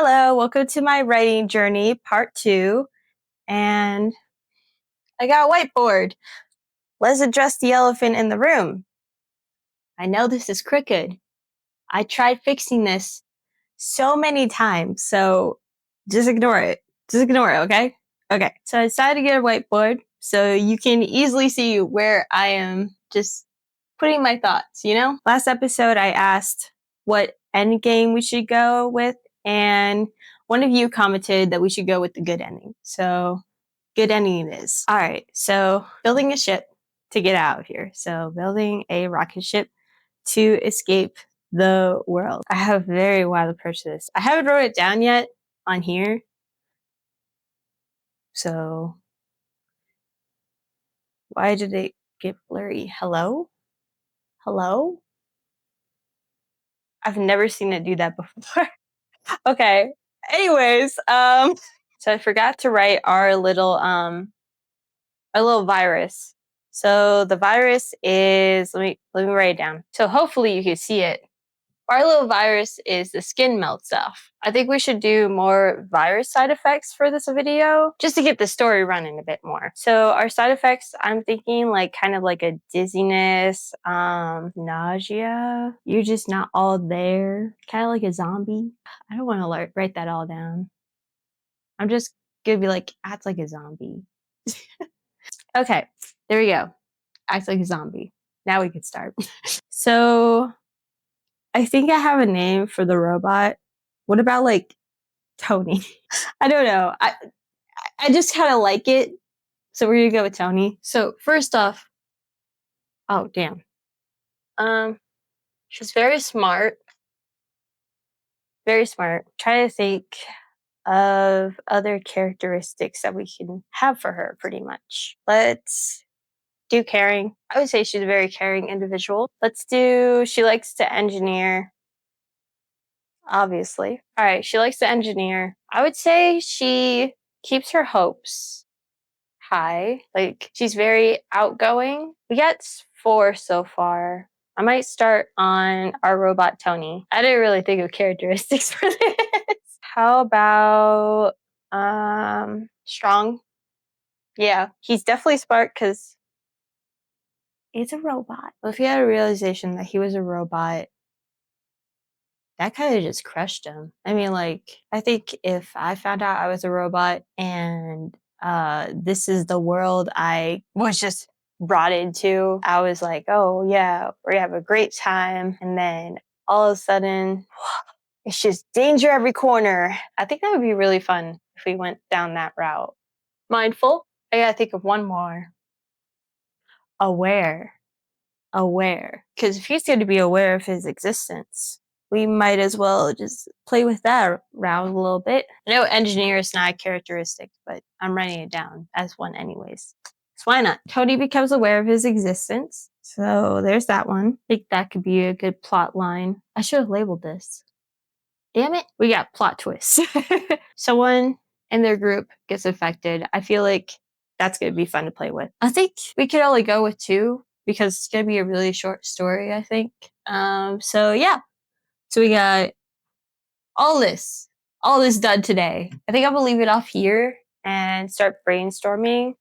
Hello, welcome to my writing journey, part 2. And I got a whiteboard. Let's address the elephant in the room. I know this is crooked. I tried fixing this so many times, so just ignore it. Just ignore it, okay? Okay, so I decided to get a whiteboard so you can easily see where I am just putting my thoughts, you know? Last episode, I asked what endgame we should go with, and one of you commented that we should go with the good ending. So, good ending it is. All right, so building a ship to get out of here. So, building a rocket ship to escape the world. I have a very wild approach to this. I haven't wrote it down yet on here. So, why did it get blurry? Hello? Hello? I've never seen it do that before. Okay. Anyways, so I forgot to write our little virus. So the virus is let me write it down. So hopefully you can see it. Our little virus is the skin melt stuff. I think we should do more virus side effects for this video just to get the story running a bit more. So our side effects, I'm thinking like kind of like a dizziness, nausea. You're just not all there. Kind of like a zombie. I don't want to write that all down. I'm just gonna be like, act like a zombie. Okay, there we go. Act like a zombie. Now we can start. So I think I have a name for the robot. What about like Tony? I don't know. I just kind of like it. So we're gonna go with Tony. So first off, oh damn. She's very smart. Very smart. Try to think of other characteristics that we can have for her pretty much. Let's do caring. I would say she's a very caring individual. Let's do she likes to engineer. Obviously. All right, she likes to engineer. I would say she keeps her hopes high. Like she's very outgoing. We got 4 so far. I might start on our robot Tony. I didn't really think of characteristics for this. How about strong? Yeah, he's definitely smart because he's a robot. Well, if he had a realization that he was a robot, that kind of just crushed him. I mean, like, I think if I found out I was a robot and this is the world I was just brought into, I was like, oh, yeah, we're gonna have a great time. And then all of a sudden, it's just danger every corner. I think that would be really fun if we went down that route. Mindful. I gotta think of one more. Aware. Aware. Because if he's going to be aware of his existence, we might as well just play with that around a little bit. I know engineer is not a characteristic, but I'm writing it down as one anyways. So why not? Tony becomes aware of his existence. So there's that one. I think that could be a good plot line. I should have labeled this. Damn it. We got plot twists. Someone in their group gets infected. I feel like that's going to be fun to play with. I think we could only go with 2 because it's going to be a really short story, I think. So yeah. So we got all this done today. I think I'm going to leave it off here and start brainstorming.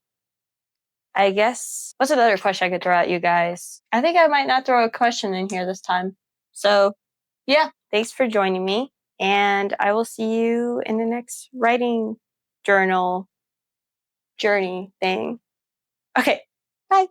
I guess, what's another question I could throw at you guys? I think I might not throw a question in here this time. So yeah, thanks for joining me. And I will see you in the next writing journal journey thing. Okay, bye.